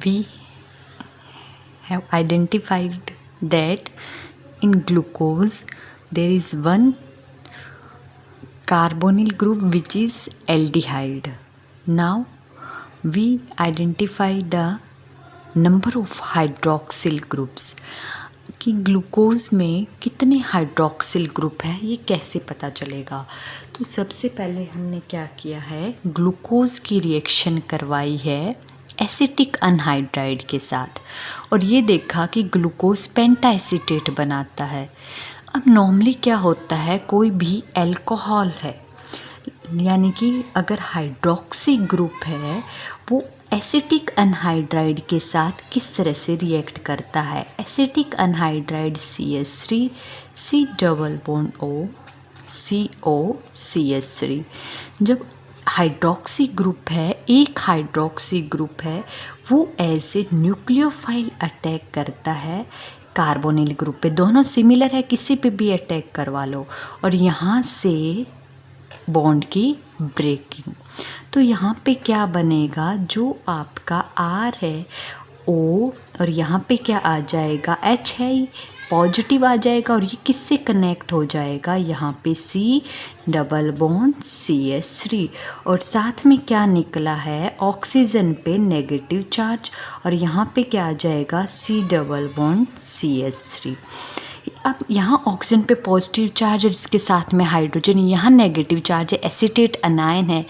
we have identified that in glucose there is one carbonyl group which is aldehyde. Now we identify the number of hydroxyl groups कि glucose में कितने hydroxyl group है ये कैसे पता चलेगा। तो सबसे पहले हमने क्या किया है, ग्लूकोज की रिएक्शन करवाई है एसिटिक अनहाइड्राइड के साथ और ये देखा कि ग्लूकोज पेंटा एसीटेट बनाता है। अब नॉर्मली क्या होता है, कोई भी अल्कोहल है यानी कि अगर हाइड्रोक्सी ग्रुप है वो एसिटिक अनहाइड्राइड के साथ किस तरह से रिएक्ट करता है। Acetic anhydride CH3 C double bond O CO CH3। जब हाइड्रोक्सी ग्रुप है, एक हाइड्रोक्सी ग्रुप है, वो ऐसे न्यूक्लियोफाइल अटैक करता है कार्बोनिल ग्रुप पे। दोनों सिमिलर है, किसी पे भी अटैक करवा लो और यहाँ से बॉन्ड की ब्रेकिंग। तो यहाँ पे क्या बनेगा, जो आपका R है O और यहाँ पे क्या आ जाएगा, H है, पॉजिटिव आ जाएगा और ये किससे कनेक्ट हो जाएगा, यहाँ पे C डबल बॉन्ड CH3 और साथ में क्या निकला है, ऑक्सीजन पे नेगेटिव चार्ज और यहाँ पे क्या आ जाएगा C डबल बॉन्ड CH3। अब यहाँ ऑक्सीजन पे पॉजिटिव चार्ज और इसके साथ में हाइड्रोजन, यहाँ नेगेटिव चार्ज है, एसीटेट अनायन है।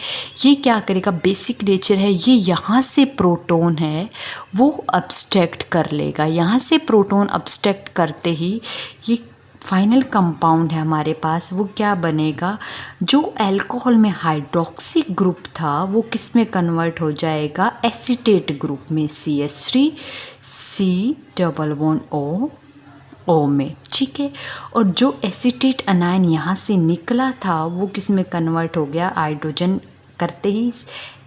ये क्या करेगा, बेसिक नेचर है, ये यहाँ से प्रोटॉन है वो अब्स्ट्रैक्ट कर लेगा। यहाँ से प्रोटॉन अब्स्ट्रैक्ट करते ही ये फाइनल कंपाउंड है हमारे पास, वो क्या बनेगा, जो अल्कोहल में हाइड्रोक्सी ग्रुप था वो किस में कन्वर्ट हो जाएगा, एसीटेट ग्रुप में CH3 C double bond O में। ठीक है, और जो एसीटेट अनायन यहाँ से निकला था वो किस में कन्वर्ट हो गया, हाइड्रोजन करते ही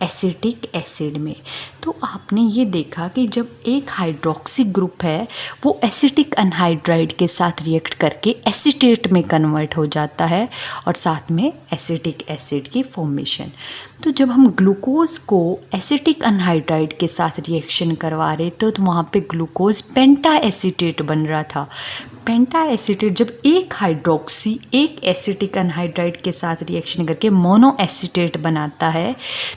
एसिटिक एसिड में। तो आपने ये देखा कि जब एक हाइड्रोक्सी ग्रुप है वो एसिटिक अनहाइड्राइड के साथ रिएक्ट करके एसीटेट में कन्वर्ट हो जाता है और साथ में एसिटिक एसिड की फॉर्मेशन। तो जब हम ग्लूकोज को एसिटिक अनहाइड्राइड के साथ रिएक्शन करवा रहे थे तो वहाँ पे ग्लूकोज पेंटा एसीटेट बन रहा था। पेंटा एसीटेट जब एक हाइड्रोक्सी एक एसिटिक अनहाइड्राइड के साथ रिएक्शन करके मोनो एसीटेट बनाता है,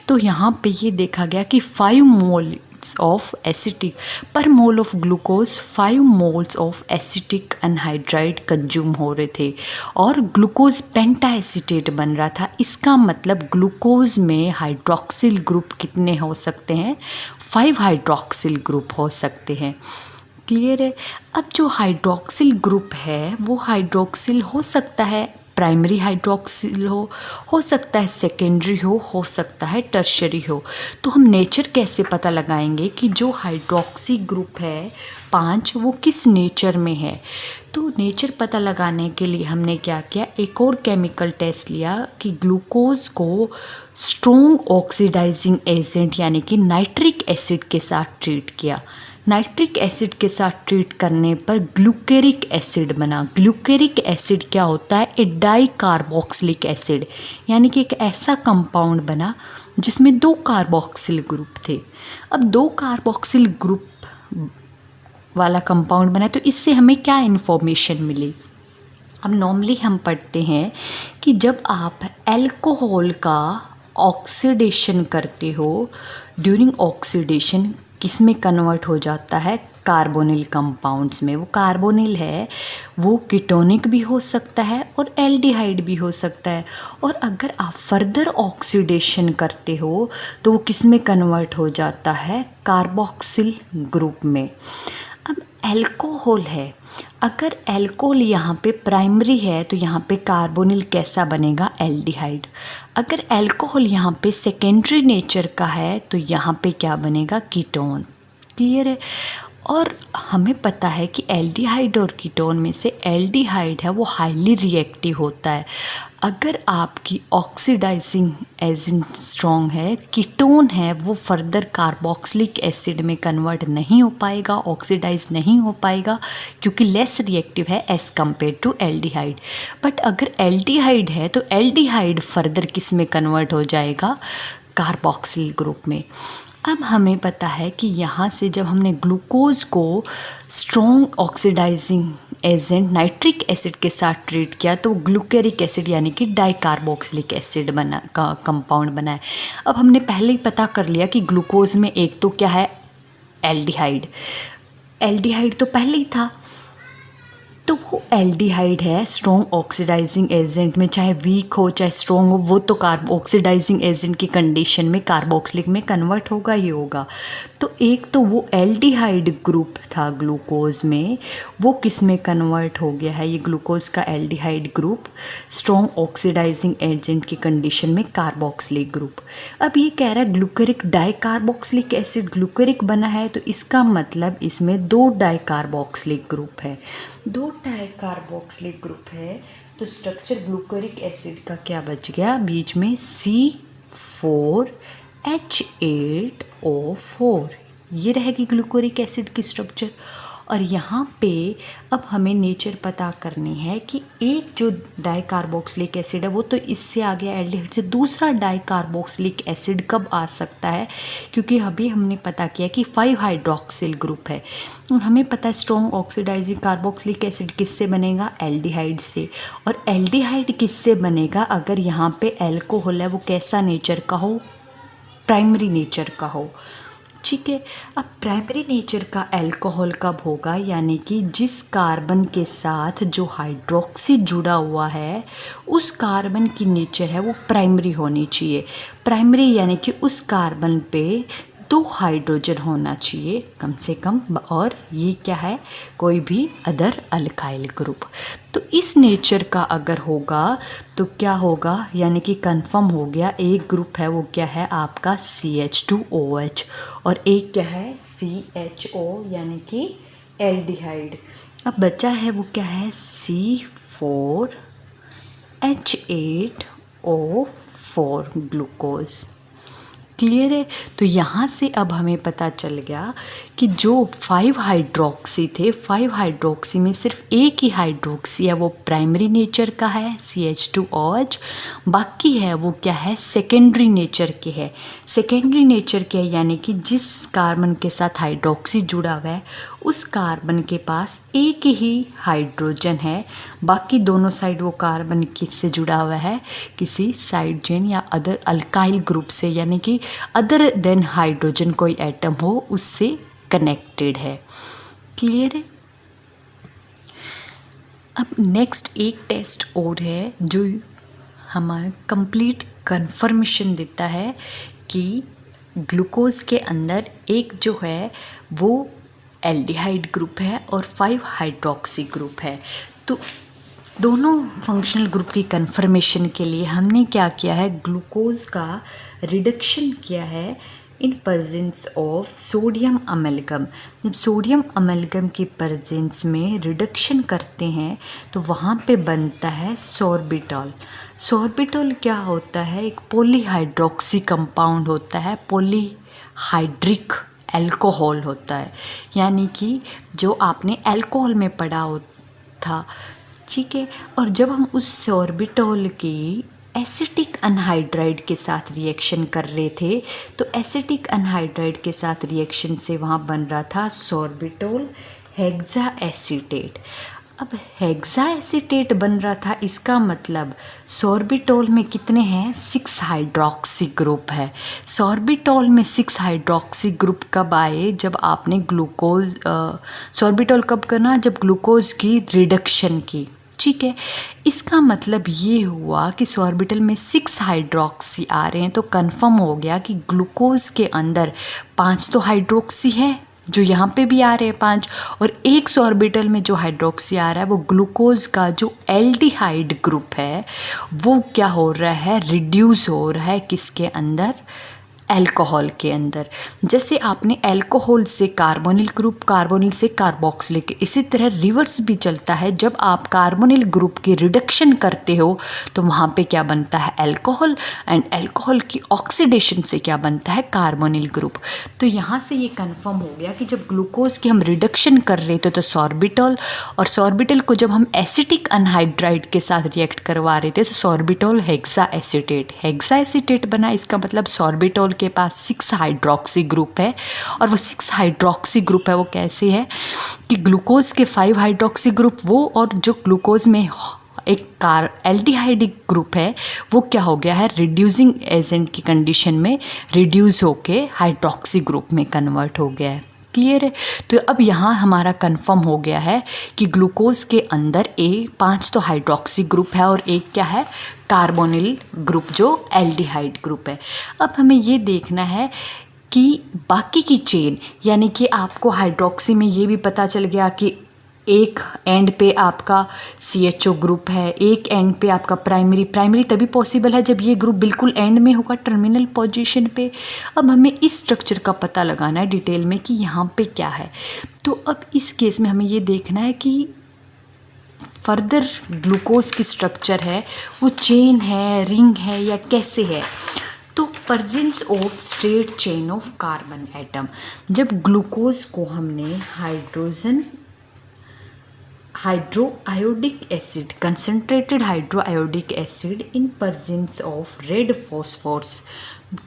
तो यहाँ पे ये देखा गया कि 5 मोल्स ऑफ एसिटिक पर mole of glucose 5 moles of acetic anhydride consume हो रहे थे और ग्लूकोज पेंटा एसीटेट बन रहा था। इसका मतलब ग्लूकोज में हाइड्रोक्सिल ग्रुप कितने हो सकते हैं, 5 हाइड्रोक्सिल ग्रुप हो सकते हैं। क्लियर है। अब जो हाइड्रोक्सिल ग्रुप है वो हाइड्रोक्सिल हो सकता है प्राइमरी हाइड्रोक्सिल हो सकता है सेकेंडरी हो सकता है टर्शरी हो। तो हम नेचर कैसे पता लगाएंगे कि जो हाइड्रोक्सी ग्रुप है 5 वो किस नेचर में है। तो नेचर पता लगाने के लिए हमने क्या किया, एक और केमिकल टेस्ट लिया कि ग्लूकोज को स्ट्रॉन्ग ऑक्सीडाइजिंग एजेंट यानी कि नाइट्रिक एसिड के साथ ट्रीट किया। नाइट्रिक एसिड के साथ ट्रीट करने पर ग्लूकेरिक एसिड बना। ग्लूकेरिक एसिड क्या होता है, ए डाई कार्बोक्सिलिक एसिड यानी कि एक ऐसा कंपाउंड बना जिसमें 2 कार्बोक्सिल ग्रुप थे। अब 2 कार्बोक्सिल ग्रुप वाला कंपाउंड बना तो इससे हमें क्या इन्फॉर्मेशन मिली। अब नॉर्मली हम पढ़ते हैं कि जब आप अल्कोहल का ऑक्सीडेशन करते हो, ड्यूरिंग ऑक्सीडेशन किस में कन्वर्ट हो जाता है, कार्बोनिल कंपाउंड्स में। वो कार्बोनिल है वो कीटोनिक भी हो सकता है और एल्डिहाइड भी हो सकता है। और अगर आप फर्दर ऑक्सीडेशन करते हो तो वो किस में कन्वर्ट हो जाता है, कार्बोक्सिल ग्रुप में। अब अल्कोहल है, अगर अल्कोहल यहाँ पे प्राइमरी है तो यहाँ पे कार्बोनिल कैसा बनेगा, एल्डिहाइड। अगर अल्कोहल यहाँ पे सेकेंडरी नेचर का है तो यहाँ पे क्या बनेगा, कीटोन। क्लियर है। और हमें पता है कि एल्डिहाइड और कीटोन में से एल्डिहाइड है वो हाईली रिएक्टिव होता है। अगर आपकी ऑक्सीडाइजिंग एजेंट स्ट्रॉन्ग है, कीटोन है वो फर्दर कार्बोक्सिलिक एसिड में कन्वर्ट नहीं हो पाएगा, ऑक्सीडाइज नहीं हो पाएगा क्योंकि लेस रिएक्टिव है as compare to aldehyde. But अगर एल्डिहाइड है तो एल्डिहाइड फर्दर किस में कन्वर्ट हो जाएगा, कार्बोक्सिल ग्रुप में। अब हमें पता है कि यहाँ से जब हमने ग्लूकोज को strong oxidising agent nitric acid के साथ ट्रीट किया तो ग्लूकेरिक एसिड यानी कि डाइकार्बोक्सिलिक एसिड बना का कंपाउंड बना है। अब हमने पहले ही पता कर लिया कि ग्लूकोज में एक तो क्या है, एल्डिहाइड। एल्डिहाइड तो पहले ही था, तो वो एल्डिहाइड है स्ट्रॉन्ग ऑक्सीडाइजिंग एजेंट में, चाहे वीक हो चाहे स्ट्रॉन्ग हो, वो तो ऑक्सीडाइजिंग एजेंट की कंडीशन में कार्बोक्सिलिक में कन्वर्ट होगा ही होगा। तो एक तो वो एल्डिहाइड ग्रुप था ग्लूकोज में, वो किस में कन्वर्ट हो गया है, ये ग्लूकोज का aldehyde group strong oxidising agent की कंडीशन में कार्बोक्सिलिक ग्रुप। अब ये कह रहा है ग्लूकेरिक डाइकार्बोक्सिलिक एसिड ग्लूकेरिक बना है, तो इसका मतलब इसमें 2 डाइकार्बोक्सिलिक ग्रुप है। 2 डाइकार्बोक्सिलिक ग्रुप है तो स्ट्रक्चर ग्लूकेरिक एसिड का क्या बच गया, बीच में C4H8O4, ये रहेगी ग्लूकेरिक एसिड की स्ट्रक्चर। और यहाँ पे अब हमें नेचर पता करनी है कि एक जो डाइकार्बोक्सिलिक एसिड है वो तो इससे आ गया एल्डिहाइड से, दूसरा डाइकार्बोक्सिलिक एसिड कब आ सकता है, क्योंकि अभी हमने पता किया कि 5 हाइड्रोक्सिल ग्रुप है और हमें पता है स्ट्रॉन्ग ऑक्सीडाइजिंग कार्बोक्सिलिक एसिड किससे बनेगा, एल्डिहाइड से। और एल्डिहाइड किससे बनेगा, अगर यहाँ पे एल्कोहल है वो कैसा नेचर का हो, प्राइमरी नेचर का हो। ठीक है, अब प्राइमरी नेचर का अल्कोहल कब होगा, यानी कि जिस कार्बन के साथ जो हाइड्रोक्सी जुड़ा हुआ है उस कार्बन की नेचर है वो प्राइमरी होनी चाहिए। प्राइमरी यानी कि उस कार्बन पे 2 हाइड्रोजन होना चाहिए कम से कम, और ये क्या है, कोई भी अदर अल्काइल ग्रुप। तो इस नेचर का अगर होगा तो क्या होगा, यानी कि कंफर्म हो गया, एक ग्रुप है वो क्या है आपका CH2OH और एक क्या है CHO यानी कि एल्डिहाइड। अब बचा है वो क्या है C4H8O4 ग्लूकोज। क्लियर है, तो यहाँ से अब हमें पता चल गया कि जो 5 हाइड्रोक्सी थे, 5 हाइड्रोक्सी में सिर्फ एक ही हाइड्रोक्सी है वो प्राइमरी नेचर का है CH2OH, बाकी है वो क्या है सेकेंडरी नेचर के है। सेकेंडरी नेचर के यानी कि जिस कार्बन के साथ हाइड्रोक्सी जुड़ा हुआ है उस कार्बन के पास एक ही हाइड्रोजन है, बाकी दोनों साइड वो कार्बन किससे जुड़ा हुआ है, किसी साइड चेन या अदर अल्काइल ग्रुप से, यानी कि अदर देन हाइड्रोजन कोई एटम हो उससे कनेक्टेड है। क्लियर है। अब नेक्स्ट एक टेस्ट और है जो हमारा कंप्लीट कंफर्मेशन देता है कि ग्लूकोज के अंदर एक जो है वो एल्डिहाइड ग्रुप है और 5 हाइड्रोक्सी ग्रुप है। तो दोनों फंक्शनल ग्रुप की कंफर्मेशन के लिए हमने क्या किया है, ग्लूकोज का रिडक्शन किया है in presence of sodium amalgam. जब सोडियम अमेलगम की प्रेजेंस में रिडक्शन करते हैं तो वहाँ पे बनता है सॉर्बिटॉल। सॉर्बिटॉल क्या होता है, एक पॉलीहाइड्रोक्सी कंपाउंड होता है, पॉलीहाइड्रिक अल्कोहल होता है, यानी कि जो आपने अल्कोहल में पढ़ा था। ठीक है, और जब हम उस सॉर्बिटॉल की एसिटिक अनहाइड्राइड के साथ रिएक्शन कर रहे थे तो एसिटिक अनहाइड्राइड के साथ रिएक्शन से वहाँ बन रहा था सॉर्बिटॉल हेक्सा एसीटेट। अब हेक्सा एसीटेट बन रहा था, इसका मतलब सॉर्बिटॉल में कितने हैं, 6 हाइड्रोक्सी ग्रुप है। सॉर्बिटॉल में 6 हाइड्रोक्सी ग्रुप कब आए, जब आपने ग्लूकोज सॉर्बिटॉल कब करना, जब ग्लूकोज की रिडक्शन की। ठीक है, इसका मतलब ये हुआ कि सॉर्बिटल में 6 हाइड्रोक्सी आ रहे हैं, तो कंफर्म हो गया कि ग्लूकोज के अंदर 5 तो हाइड्रोक्सी है जो यहाँ पे भी आ रहे हैं 5, और एक सॉर्बिटल में जो हाइड्रोक्सी आ रहा है वो ग्लूकोज का जो एल्डिहाइड ग्रुप है वो क्या हो रहा है, रिड्यूस हो रहा है किसके अंदर, अल्कोहल के अंदर। जैसे आपने अल्कोहल से कार्बोनिल ग्रुप, कार्बोनिल से कार्बोक्सिलिक, इसी तरह रिवर्स भी चलता है। जब आप कार्बोनिल ग्रुप की रिडक्शन करते हो तो वहाँ पे क्या बनता है, अल्कोहल, एंड अल्कोहल की ऑक्सीडेशन से क्या बनता है, कार्बोनिल ग्रुप। तो यहाँ से ये कंफर्म हो गया कि जब ग्लूकोज की हम रिडक्शन कर रहे थे तो सॉर्बिटॉल, और सॉर्बिटॉल को जब हम एसिटिक अनहाइड्राइड के साथ रिएक्ट करवा रहे थे तो सॉर्बिटॉल हेक्सा एसीटेट बना। इसका मतलब सॉर्बिटॉल के पास 6 हाइड्रोक्सी ग्रुप है, और वो 6 हाइड्रोक्सी ग्रुप है वो कैसे है कि ग्लूकोज के 5 हाइड्रोक्सी ग्रुप वो, और जो ग्लूकोज में एक एल्डिहाइडिक ग्रुप है वो क्या हो गया है, रिड्यूसिंग एजेंट की कंडीशन में रिड्यूस होके हाइड्रोक्सी ग्रुप में कन्वर्ट हो गया है। क्लियर है। तो अब यहाँ हमारा कंफर्म हो गया है कि ग्लूकोज के अंदर 5 तो हाइड्रोक्सी ग्रुप है और एक क्या है, कार्बोनिल ग्रुप जो एल्डिहाइड ग्रुप है। अब हमें ये देखना है कि बाकी की चेन, यानी कि आपको हाइड्रोक्सी में ये भी पता चल गया कि एक एंड पे आपका CHO ग्रुप है, एक एंड पे आपका प्राइमरी तभी पॉसिबल है जब ये ग्रुप बिल्कुल एंड में होगा, टर्मिनल पोजीशन पे। अब हमें इस स्ट्रक्चर का पता लगाना है डिटेल में कि यहाँ पे क्या है। तो अब इस केस में हमें ये देखना है कि फर्दर ग्लूकोज की स्ट्रक्चर है वो चेन है, रिंग है, या कैसे है। तो presence of straight chain of carbon atom, जब ग्लूकोज को हमने hydroiodic acid, concentrated hydroiodic acid in presence of red phosphorus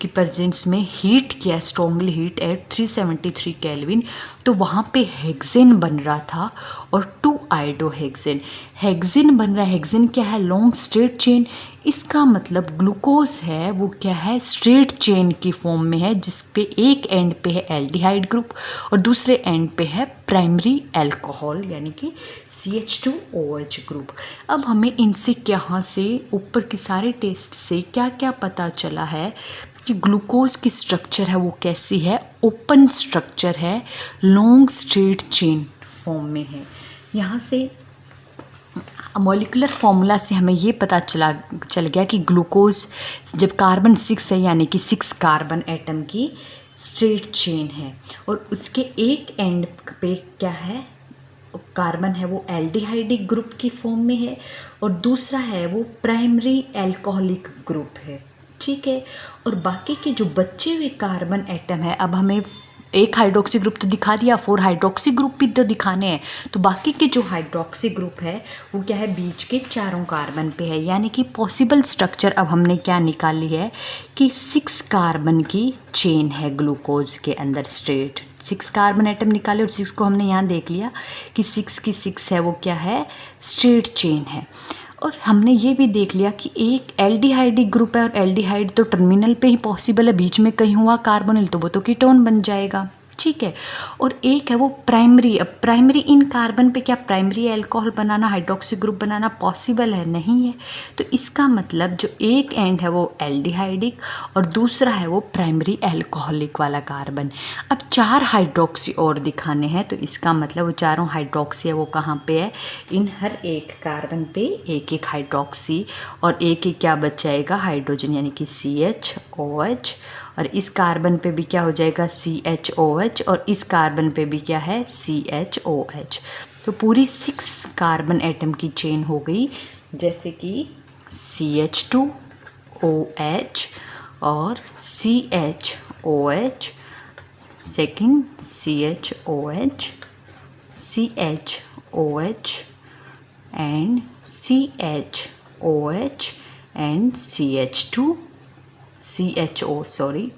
की प्रेजेंस में हीट किया, स्ट्रॉन्गली हीट एट 373 केल्विन, तो वहाँ पे हेक्सेन बन रहा था और 2 आयोडोहेक्सेन। हेक्सेन बन रहा है, हेक्सेन क्या है, लॉन्ग स्ट्रेट चेन। इसका मतलब ग्लूकोज है वो क्या है, स्ट्रेट चेन की फॉर्म में है, जिस पे एक एंड पे है एल्डिहाइड ग्रुप और दूसरे एंड पे है प्राइमरी अल्कोहल यानी कि CH2OH ग्रुप। अब हमें इनसे यहाँ से ऊपर के सारे टेस्ट से क्या क्या पता चला है कि ग्लूकोज की स्ट्रक्चर है वो कैसी है, ओपन स्ट्रक्चर है, लॉन्ग स्ट्रेट चेन फॉर्म में है। यहाँ से मॉलिक्यूलर फॉर्मूला से हमें ये पता चल गया कि ग्लूकोज जब कार्बन 6 है यानी कि 6 कार्बन एटम की स्ट्रेट चेन है, और उसके एक एंड पे क्या है, कार्बन है वो एल्डिहाइडिक ग्रुप की फॉर्म में है और दूसरा है वो प्राइमरी अल्कोहलिक ग्रुप है। ठीक है। और बाकी के जो बचे हुए कार्बन एटम है, अब हमें एक हाइड्रोक्सी ग्रुप तो दिखा दिया, 4 हाइड्रोक्सी ग्रुप भी तो दिखाने हैं, तो बाकी के जो हाइड्रोक्सी ग्रुप है वो क्या है, बीच के चारों कार्बन पे है। यानी कि पॉसिबल स्ट्रक्चर अब हमने क्या निकाली है कि 6 कार्बन की चेन है ग्लूकोज के अंदर स्ट्रेट। 6 कार्बन एटम निकाले और 6 को हमने यहाँ देख लिया कि 6 की 6 है वो क्या है, स्ट्रेट चेन है। और हमने ये भी देख लिया कि एक एल्डिहाइडिक ग्रुप है और एल्डिहाइड तो टर्मिनल पे ही पॉसिबल है, बीच में कहीं हुआ कार्बोनिल तो वो तो कीटोन बन जाएगा। ठीक है। और एक है वो प्राइमरी। अब प्राइमरी इन कार्बन पे क्या प्राइमरी अल्कोहल बनाना, हाइड्रोक्सी ग्रुप बनाना पॉसिबल है, नहीं है। तो इसका मतलब जो एक एंड है वो एल्डिहाइडिक और दूसरा है वो प्राइमरी अल्कोहलिक वाला कार्बन। अब 4 हाइड्रोक्सी और दिखाने हैं, तो इसका मतलब वो चारों हाइड्रोक्सी है वो कहाँ पे है, इन हर एक कार्बन पे एक एक हाइड्रोक्सी और एक एक क्या बच जाएगा, हाइड्रोजन यानी कि CHOH, और इस कार्बन पे भी क्या हो जाएगा CHOH और इस कार्बन पे भी क्या है CHOH। तो पूरी 6 कार्बन एटम की चेन हो गई, जैसे कि CH2OH और CHOH, second CHOH, CHOH and CHOH and CHO sorry.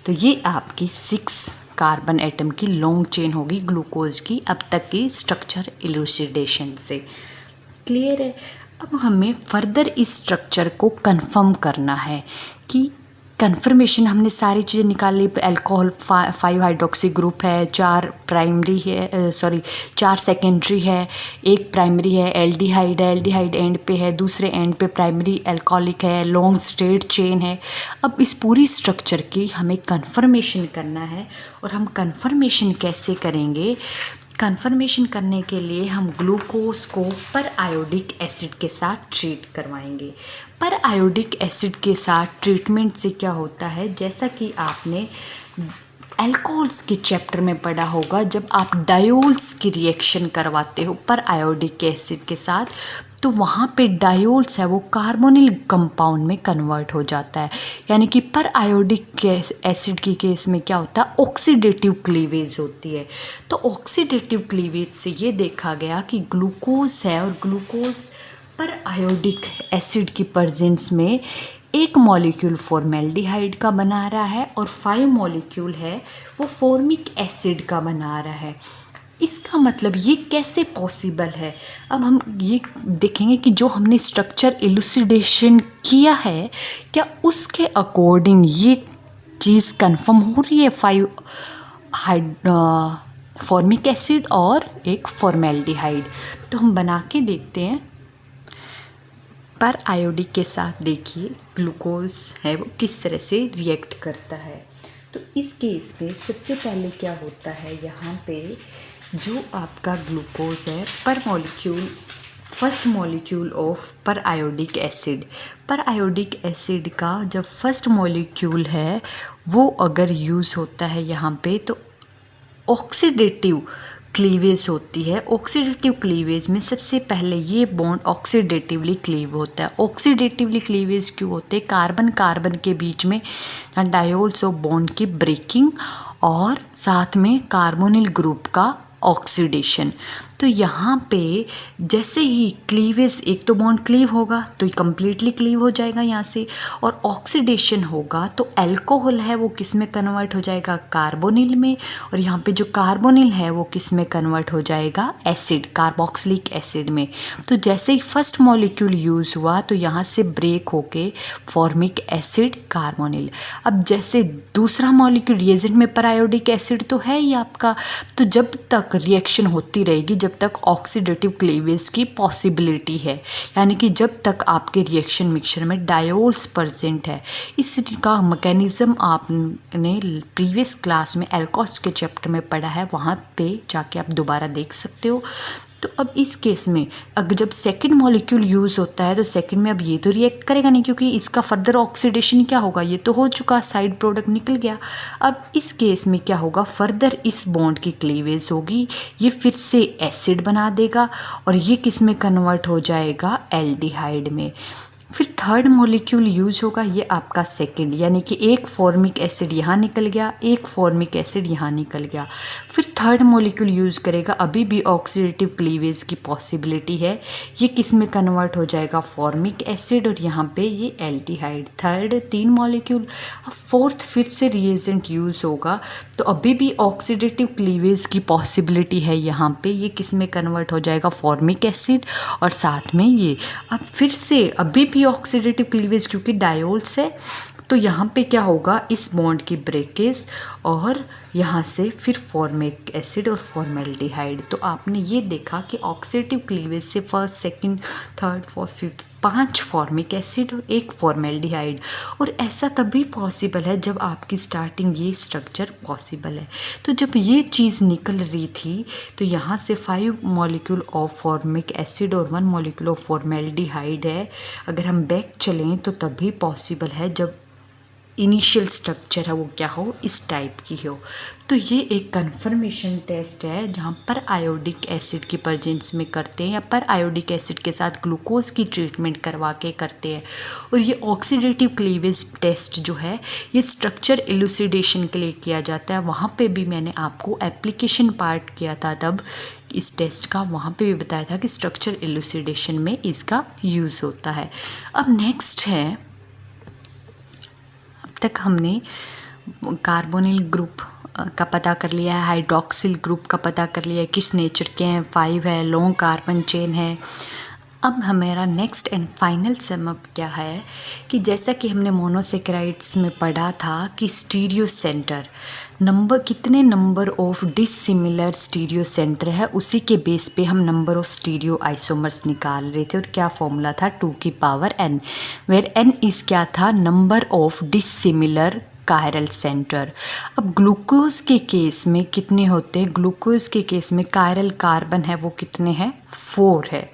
तो ये आपकी 6 कार्बन एटम की लॉन्ग चेन होगी ग्लूकोज की अब तक की स्ट्रक्चर इलूसिडेशन से। क्लियर है। अब हमें फर्दर इस स्ट्रक्चर को कंफर्म करना है कि कन्फर्मेशन हमने सारी चीज़ें निकाल ली। अल्कोहल 5 हाइड्रोक्सी ग्रुप है, 4 प्राइमरी है, 4 सेकेंडरी है, एक प्राइमरी है, एल्डिहाइड है, एल्डिहाइड एंड पे है, दूसरे एंड पे प्राइमरी अल्कोहलिक है, लॉन्ग स्ट्रेट चेन है। अब इस पूरी स्ट्रक्चर की हमें कन्फर्मेशन करना है, और हम कन्फर्मेशन कैसे करेंगे कन्फर्मेशन करने के लिए हम ग्लूकोज को पर आयोडिक एसिड के साथ ट्रीट करवाएंगे। पर आयोडिक एसिड के साथ ट्रीटमेंट से क्या होता है, जैसा कि आपने अल्कोहल्स के चैप्टर में पढ़ा होगा, जब आप डायोल्स की रिएक्शन करवाते हो पर आयोडिक एसिड के साथ, तो वहाँ पे डायोल्स है वो कार्बोनिल कंपाउंड में कन्वर्ट हो जाता है। यानी कि पर आयोडिक एसिड की केस में क्या होता है, ऑक्सीडेटिव क्लीवेज होती है। तो ऑक्सीडेटिव क्लीवेज से ये देखा गया कि ग्लूकोज है और ग्लूकोज पर आयोडिक एसिड की प्रेजेंस में एक मॉलिक्यूल फॉर्मेल्डिहाइड का बना रहा है और 5 मॉलिक्यूल है वो फॉर्मिक एसिड का बना रहा है। इसका मतलब ये कैसे पॉसिबल है, अब हम ये देखेंगे कि जो हमने स्ट्रक्चर इलुसिडेशन किया है क्या उसके अकॉर्डिंग ये चीज़ कंफर्म हो रही है। 5 फॉर्मिक एसिड और एक फॉर्मेल्डिहाइड। तो हम बना के देखते हैं। पर आयोडिक के साथ देखिए ग्लूकोज है वो किस तरह से रिएक्ट करता है। तो इस केस में सबसे पहले क्या होता है, यहाँ पे जो आपका ग्लूकोज है पर मॉलिक्यूल, फर्स्ट मॉलिक्यूल ऑफ पर आयोडिक एसिड का जब फर्स्ट मॉलिक्यूल है वो अगर यूज़ होता है यहाँ पे, तो ऑक्सीडेटिव क्लीवेज होती है। ऑक्सीडेटिव क्लीवेज में सबसे पहले ये बॉन्ड ऑक्सीडेटिवली क्लीव होता है। ऑक्सीडेटिवली क्लीवेज क्यों होते हैं, कार्बन कार्बन के बीच में डायोल्स ऑफ बॉन्ड की ब्रेकिंग और साथ में कार्बोनिल ग्रुप का ऑक्सीडेशन। तो यहाँ पे जैसे ही क्लीवेज, एक तो बॉन्ड क्लीव होगा तो कम्प्लीटली क्लीव हो जाएगा यहाँ से, और ऑक्सीडेशन होगा तो अल्कोहल है वो किस में कन्वर्ट हो जाएगा, कार्बोनिल में, और यहाँ पे जो कार्बोनिल है वो किस में कन्वर्ट हो जाएगा, एसिड, कार्बोक्सिलिक एसिड में। तो जैसे ही फर्स्ट मॉलिक्यूल यूज़ हुआ तो यहाँ से ब्रेक होके फॉर्मिक एसिड, कार्बोनिल। अब जैसे दूसरा मॉलिक्यूल रिएजेंट में पर आयोडिक एसिड तो है ही आपका, तो जब तक रिएक्शन होती रहेगी जब तक ऑक्सीडेटिव क्लीवेज की पॉसिबिलिटी है, यानी कि जब तक आपके रिएक्शन मिक्सचर में डायोल्स प्रेजेंट है। इसका मैकेनिज्म आपने प्रीवियस क्लास में अल्कोहल्स के चैप्टर में पढ़ा है, वहाँ पे जाके आप दोबारा देख सकते हो। तो अब इस केस में अगर जब सेकंड मॉलिक्यूल यूज़ होता है तो सेकंड में अब ये तो रिएक्ट करेगा नहीं, क्योंकि इसका फर्दर ऑक्सीडेशन क्या होगा, ये तो हो चुका, साइड प्रोडक्ट निकल गया। अब इस केस में क्या होगा, फर्दर इस बॉन्ड की क्लीवेज होगी, ये फिर से एसिड बना देगा और ये किस में कन्वर्ट हो जाएगा, एल्डिहाइड में। फिर थर्ड मॉलिक्यूल यूज होगा, ये आपका सेकंड, यानी कि एक फॉर्मिक एसिड यहाँ निकल गया, एक फॉर्मिक एसिड यहाँ निकल गया। फिर थर्ड मॉलिक्यूल यूज़ करेगा, अभी भी ऑक्सीडेटिव क्लीवेज की पॉसिबिलिटी है, ये किस में कन्वर्ट हो जाएगा, फॉर्मिक एसिड, और यहाँ पे ये एल्डिहाइड। Third 3 molecule. अब फोर्थ फिर से रिएजेंट यूज़ होगा तो अभी भी ऑक्सीडेटिव क्लीवेज की पॉसिबिलिटी है, यहाँ पे ये किस में कन्वर्ट हो जाएगा, फॉर्मिक एसिड, और साथ में ये। अब फिर से अभी भी ऑक्सीडेटिव क्लीवेज, क्योंकि डायोल्स है तो यहाँ पे क्या होगा, इस बॉन्ड की ब्रेकेज और यहाँ से फिर फॉर्मिक एसिड और फॉर्मेल्डिहाइड। तो आपने ये देखा कि ऑक्सीडेटिव क्लीवेज से first, second, third, fourth, fifth 5 formic acid और 1 फॉर्मेल्डिहाइड। और ऐसा तभी पॉसिबल है जब आपकी स्टार्टिंग ये स्ट्रक्चर पॉसिबल है। तो जब ये चीज़ निकल रही थी तो यहाँ से 5 मॉलिक्यूल ऑफ फॉर्मिक एसिड और 1 मॉलिक्यूल ऑफ फॉर्मेल्डिहाइड है। अगर हम बैक चलें तो तभी पॉसिबल है जब इनिशियल स्ट्रक्चर है वो क्या हो, इस टाइप की हो। तो ये एक कन्फर्मेशन टेस्ट है जहाँ पर आयोडिक एसिड की प्रेजेंस में करते हैं या पर आयोडिक एसिड के साथ ग्लूकोज की ट्रीटमेंट करवा के करते हैं। और ये ऑक्सीडेटिव क्लीवेज टेस्ट जो है ये स्ट्रक्चर इलुसिडेशन के लिए किया जाता है। वहाँ पे भी मैंने आपको एप्लीकेशन पार्ट किया था तब इस टेस्ट का, वहाँ पे भी बताया था कि स्ट्रक्चर इलुसिडेशन में इसका यूज़ होता है। अब नेक्स्ट है, तक हमने कार्बोनिल ग्रुप का पता कर लिया है, हाइड्रोक्सिल ग्रुप का पता कर लिया है, किस नेचर के हैं, 5 है, लॉन्ग कार्बन चेन है। अब हमारा नेक्स्ट एंड फाइनल समअप क्या है कि जैसा कि हमने मोनोसेकेराइड्स में पढ़ा था कि स्टीरियो सेंटर नंबर, कितने number of dissimilar stereo centre है उसी के बेस पे हम नंबर ऑफ स्टीरियो आइसोमर्स निकाल रहे थे। और क्या फॉर्मूला था, 2 की पावर n, वेयर n इस क्या था, number of dissimilar chiral centre. अब ग्लूकोज के केस में कितने होते हैं? ग्लूकोज के केस में कायरल कार्बन है वो कितने हैं? 4 है।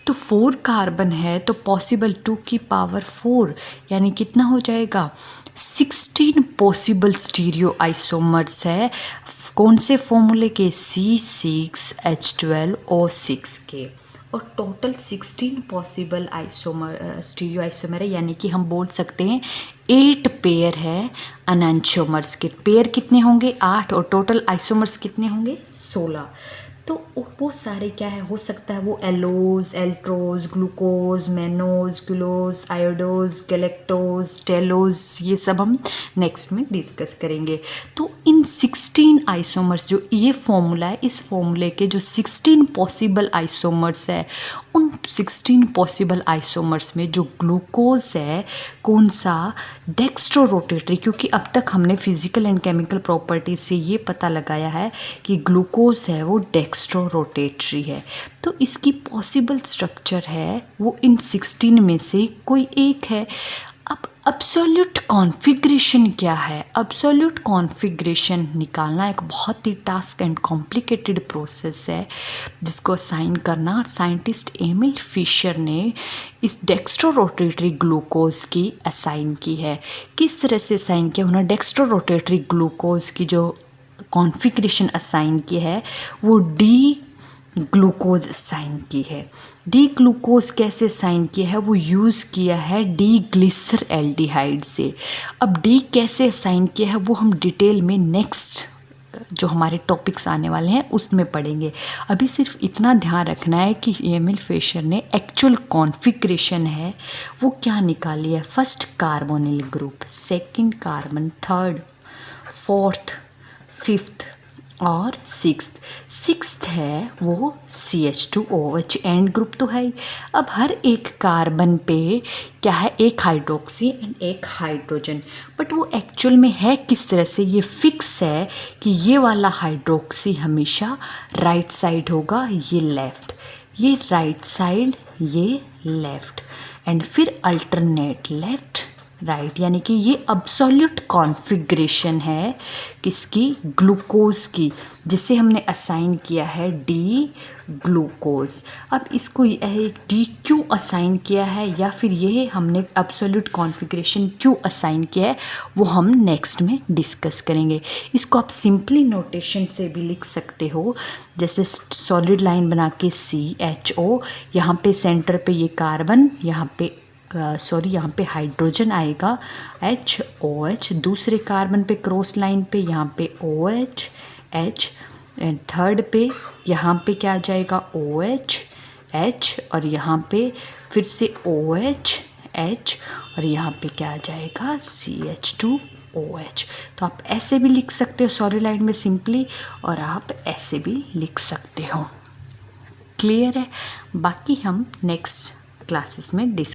तो 4 कार्बन है तो पॉसिबल 2 की पावर 4 यानी कितना हो जाएगा? 16 पॉसिबल स्टीरियो आइसोमर्स है। कौन से फॉर्मूले के? C6H12O6 के। और total 16 possible isomer stereo isomer है, यानी कि हम बोल सकते हैं 8 पेयर है एनांटियोमर्स के। पेयर कितने होंगे? 8 और टोटल आइसोमर्स कितने होंगे? 16। तो वो सारे क्या है? हो सकता है वो allose, altrose, glucose, mannose, glucose, idose, galactose, talose, ये सब हम नेक्स्ट में डिस्कस करेंगे। तो इन 16 आइसोमर्स जो ये फॉर्मूला है, इस फॉर्मूले के जो 16 पॉसिबल आइसोमर्स है, उन 16 पॉसिबल आइसोमर्स में जो ग्लूकोज है कौन सा? Dextrorotatory. क्योंकि अब तक हमने फिजिकल एंड केमिकल प्रॉपर्टी से ये पता लगाया है कि ग्लूकोज है वो डेक्स्ट्रो रोटेटरी है। तो इसकी पॉसिबल स्ट्रक्चर है वो इन 16 में से कोई एक है। अब अब्सोल्यूट कॉन्फ़िगरेशन क्या है? अब्सोल्यूट कॉन्फ़िगरेशन निकालना एक बहुत ही टास्क एंड कॉम्प्लिकेटेड प्रोसेस है जिसको असाइन करना साइंटिस्ट एमिल फिशर ने इस डेक्स्ट्रो रोटेटरी ग्लूकोज की असाइन की है। किस तरह से असाइन किया? उन्होंने डेक्स्ट्रो रोटेटरी ग्लूकोज की जो कॉन्फ़िगरेशन असाइन की है वो डी ग्लूकोज असाइन की है। डी ग्लूकोज कैसे असाइन किया है? वो यूज़ किया है डी ग्लिसर एल्डिहाइड से। अब डी कैसे असाइन किया है वो हम डिटेल में नेक्स्ट जो हमारे टॉपिक्स आने वाले हैं उसमें पढ़ेंगे। अभी सिर्फ इतना ध्यान रखना है कि एमिल फिशर ने एक्चुअल कॉन्फ़िगरेशन है वो क्या निकाली है। First carbonyl group, second carbon, third, fourth, fifth और सिक्स्थ है वो CH2OH एंड ग्रुप तो है ही। अब हर एक कार्बन पे क्या है? एक हाइड्रोक्सी एंड एक हाइड्रोजन। बट वो एक्चुअल में है किस तरह से? ये फिक्स है कि ये वाला हाइड्रोक्सी हमेशा राइट साइड होगा, ये लेफ़्ट, ये राइट साइड, ये लेफ़्ट, एंड फिर अल्टरनेट लेफ़्ट राइट, यानी कि ये अब्सोल्यूट कॉन्फ़िगरेशन है किसकी? ग्लूकोज की, जिसे हमने असाइन किया है डी ग्लूकोज। अब इसको डी क्यों असाइन किया है या फिर ये हमने अब्सोल्यूट कॉन्फ़िगरेशन क्यों असाइन किया है वो हम नेक्स्ट में डिस्कस करेंगे। इसको आप सिंपली नोटेशन से भी लिख सकते हो, जैसे सॉलिड लाइन बना के CHO, यहाँ पे सेंटर पे ये कार्बन, यहाँ पे यहाँ पे हाइड्रोजन आएगा HOH, दूसरे कार्बन पे क्रॉस लाइन पे यहाँ पे OH H, एंड थर्ड पे यहाँ पे क्या आ जाएगा? OH H, और यहाँ पे फिर से OH H, और यहाँ पे क्या आ जाएगा? CH2OH। तो आप ऐसे भी लिख सकते हो सॉलिड लाइन में सिंपली, और आप ऐसे भी लिख सकते हो। क्लियर है? बाकी हम नेक्स्ट क्लासेस में डिस्कस